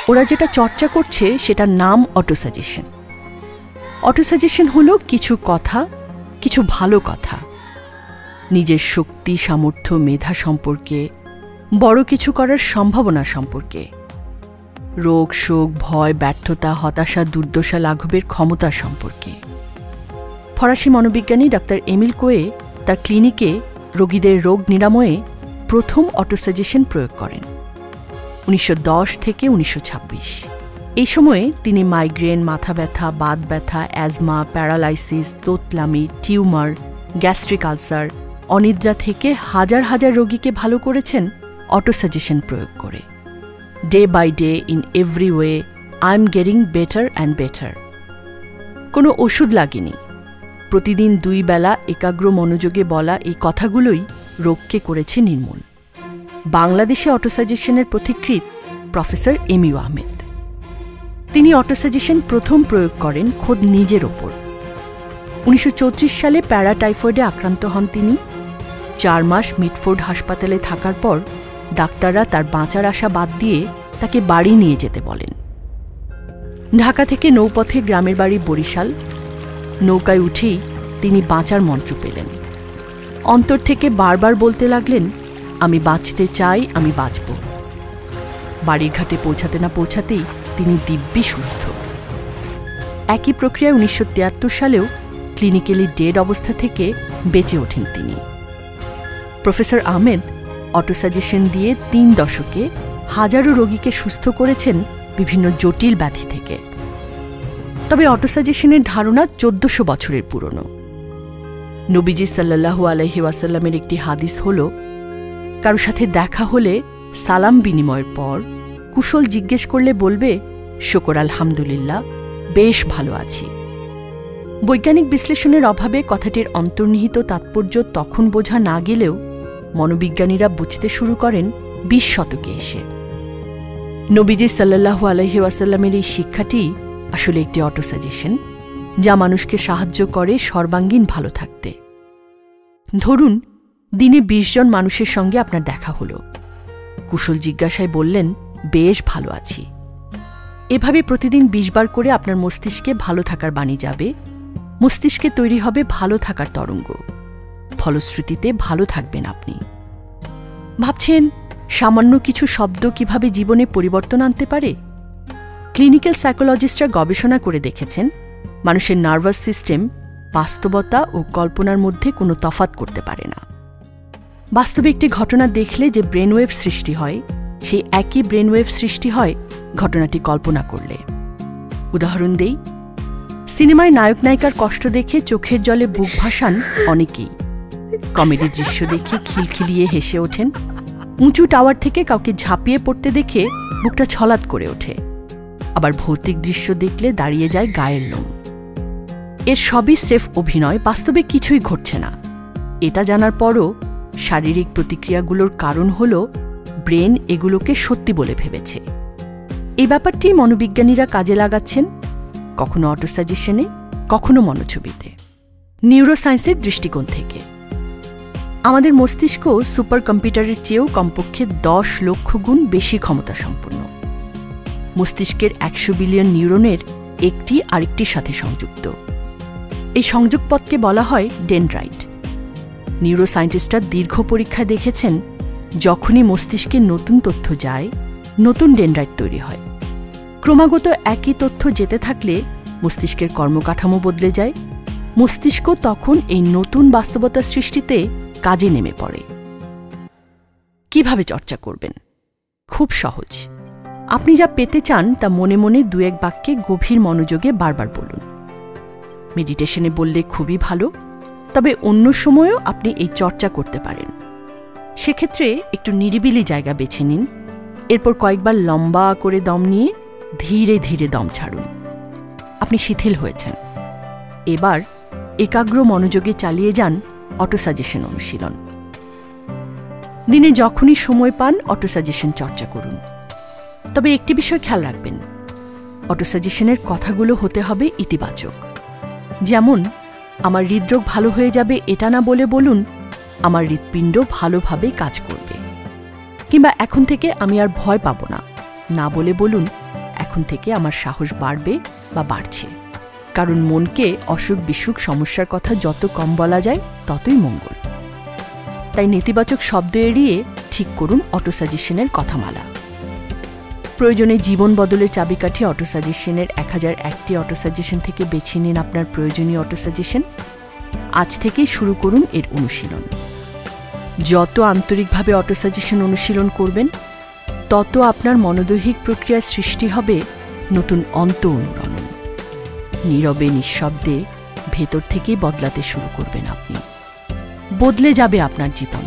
ওরা যেটা চর্চা করছে সেটার নাম অটোসাজেশন। অটোসাজেশন হলো কিছু কথা, কিছু ভালো কথা, নিজের শক্তি, সামর্থ্য, মেধা সম্পর্কে, বড় কিছু করার সম্ভাবনা সম্পর্কে, রোগ, শোক, ভয়, ব্যর্থতা, হতাশা, দুর্দশা লাঘবের ক্ষমতা সম্পর্কে। ফরাসি মনোবিজ্ঞানী ডাক্তার এমিল কোয়ে তার ক্লিনিকে রোগীদের রোগ নিরাময়ে প্রথম অটোসাজেশন প্রয়োগ করেন 1910 থেকে 1926। এই সময়ে তিনি মাইগ্রেন, মাথা ব্যথা, বাত ব্যথা, অ্যাজমা, প্যারালাইসিস, তোতলামি, টিউমার, গ্যাস্ট্রিক আলসার, অনিদ্রা থেকে হাজার হাজার রোগীকে ভালো করেছেন অটোসাজেশন প্রয়োগ করে। Day by day, in every way, I am getting better and better. কোনো ওষুধ লাগেনি। প্রতিদিন 2 বেলা একাগ্র মনোযোগে বলা এই কথাগুলোই রোগকে করেছে নির্মূল। বাংলাদেশে অটোসাজেশনের পথিকৃৎ প্রফেসর এমইউ আহমেদ। তিনি অটোসাজেশন প্রথম প্রয়োগ করেন খোদ নিজের ওপর। 1934 সালে প্যারাটাইফয়েডে আক্রান্ত হন তিনি। 4 মাস মিডফোর্ড হাসপাতালে থাকার পর ডাক্তাররা তার বাঁচার আশা বাদ দিয়ে তাকে বাড়ি নিয়ে যেতে বলেন। ঢাকা থেকে নৌপথে গ্রামের বাড়ি বরিশাল। নৌকায় উঠেই তিনি বাঁচার মন্ত্র পেলেন। অন্তর থেকে বারবার বলতে লাগলেন, আমি বাঁচতে চাই, আমি বাঁচব। বাড়ির ঘাটে পৌঁছাতে না পৌঁছাতেই তিনি দিব্যি সুস্থ। একই প্রক্রিয়ায় 1973 সালেও ক্লিনিক্যালি ডেড অবস্থা থেকে বেঁচে ওঠেন তিনি। প্রফেসর আহমেদ অটোসাজেশন দিয়ে 3 দশকে হাজারো রোগীকে সুস্থ করেছেন বিভিন্ন জটিল ব্যাধি থেকে। তবে অটোসাজেশনের ধারণা 1400 বছরের পুরনো। নবীজি সাল্লাল্লাহু আলাইহি ওয়াসাল্লামের একটি হাদিস হল, কারো সাথে দেখা হলে সালাম বিনিময়ের পর কুশল জিজ্ঞেস করলে বলবে, শুকর আলহামদুলিল্লাহ, বেশ ভালো আছি। বৈজ্ঞানিক বিশ্লেষণের অভাবে কথাটির অন্তর্নিহিত তাৎপর্য তখন বোঝা না গেলেও মনোবিজ্ঞানীরা বুঝতে শুরু করেন 20 শতকে এসে। নবীজি সাল্লাল্লাহু আলাইহি ওয়াসাল্লামের এই শিক্ষাটি আসলে একটি অটোসাজেশন, যা মানুষকে সাহায্য করে সর্বাঙ্গীন ভালো থাকতে। ধরুন, দিনে 20 জন মানুষের সঙ্গে আপনার দেখা হলো। কুশল জিজ্ঞাসায় বললেন, বেশ ভালো আছি। এভাবে প্রতিদিন 20 বার করে আপনার মস্তিষ্কে ভালো থাকার বাণী যাবে। মস্তিষ্কে তৈরি হবে ভালো থাকার তরঙ্গ। ফলশ্রুতিতে ভালো থাকবেন আপনি। ভাবছেন, সামান্য কিছু শব্দ কিভাবে জীবনে পরিবর্তন আনতে পারে? ক্লিনিক্যাল সাইকোলজিস্টরা গবেষণা করে দেখেছেন, মানুষের নার্ভাস সিস্টেম বাস্তবতা ও কল্পনার মধ্যে কোনো তফাৎ করতে পারে না। বাস্তবে একটি ঘটনা দেখলে যে ব্রেনওয়েভ সৃষ্টি হয়, সেই একই ব্রেনওয়েভ সৃষ্টি হয় ঘটনাটি কল্পনা করলে। উদাহরণ দেই, সিনেমায় নায়ক নায়িকার কষ্ট দেখে চোখের জলে বুক ভাসান অনেকেই। কমেডি দৃশ্য দেখে খিলখিলিয়ে হেসে ওঠেন। উঁচু টাওয়ার থেকে কাউকে ঝাঁপিয়ে পড়তে দেখে বুকটা ছলাৎ করে ওঠে। আবার ভৌতিক দৃশ্য দেখলে দাঁড়িয়ে যায় গায়ের লোম। এর সবই স্রেফ অভিনয়, বাস্তবে কিছুই ঘটছে না। এটা জানার পরও শারীরিক প্রতিক্রিয়াগুলোর কারণ হল ব্রেন এগুলোকে সত্যি বলে ভেবেছে। এই ব্যাপারটি মনোবিজ্ঞানীরা কাজে লাগাচ্ছেন, কখনো অটোসাজেশনে, কখনো মনোছবিতে। নিউরোসায়েন্সের দৃষ্টিকোণ থেকে আমাদের মস্তিষ্ক সুপার কম্পিউটারের চেয়েও কমপক্ষে 10 লক্ষ গুণ বেশি ক্ষমতা সম্পন্ন। মস্তিষ্কের 100 বিলিয়ন নিউরনের একটি আরেকটির সাথে সংযুক্ত। এই সংযোগপথকে বলা হয় ডেনড্রাইট। নিউরোসায়েন্টিস্টরা দীর্ঘ পরীক্ষায় দেখেছেন, যখনই মস্তিষ্কে নতুন তথ্য যায়, নতুন ডেনড্রাইট তৈরি হয়। ক্রমাগত একই তথ্য যেতে থাকলে মস্তিষ্কের কর্মকাঠামো বদলে যায়। মস্তিষ্ক তখন এই নতুন বাস্তবতা সৃষ্টিতে কাজে নেমে পড়ে। কিভাবে চর্চা করবেন? খুব সহজ। আপনি যা পেতে চান তা মনে মনে 2-1 বাক্যে গভীর মনোযোগে বারবার বলুন। মেডিটেশনে বললে খুবই ভালো, তবে অন্য সময়েও আপনি এই চর্চা করতে পারেন। সেক্ষেত্রে একটু নিরিবিলি জায়গা বেছে নিন। এরপর কয়েকবার লম্বা করে দম নিয়ে ধীরে ধীরে দম ছাড়ুন। আপনি শিথিল হয়েছেন। এবার একাগ্র মনোযোগে চালিয়ে যান অটোসাজেশন অনুশীলন। দিনে যখনই সময় পান অটোসাজেশন চর্চা করুন। তবে একটি বিষয় খেয়াল রাখবেন, অটোসাজেশনের কথাগুলো হতে হবে ইতিবাচক। যেমন, আমার হৃদরোগ ভালো হয়ে যাবে এটা না বলে বলুন, আমার হৃৎপিণ্ড ভালোভাবে কাজ করবে। কিংবা এখন থেকে আমি আর ভয় পাব না, না বলে বলুন, এখন থেকে আমার সাহস বাড়বে বা বাড়ছে, কারণ মনকে অসুখ বিসুখ সমস্যার কথা যত কম বলা যায় ততই মঙ্গল। তাই নেতিবাচক শব্দ এড়িয়ে ঠিক করুন অটোসাজেশনের কথামালা। প্রয়োজনে জীবন বদলের চাবিকাঠি অটোসাজেশনের 1001টি অটোসাজেশন থেকে বেছে নিন আপনার প্রয়োজনীয় অটোসাজেশন। আজ থেকেই শুরু করুন এর অনুশীলন। যত আন্তরিকভাবে অটোসাজেশন অনুশীলন করবেন, তত আপনার মনোদৈহিক প্রক্রিয়ার সৃষ্টি হবে নতুন অন্ত অনুরণন। নীরবে নিঃশব্দে ভেতর থেকেই বদলাতে শুরু করবেন আপনি। বদলে যাবে আপনার জীবন।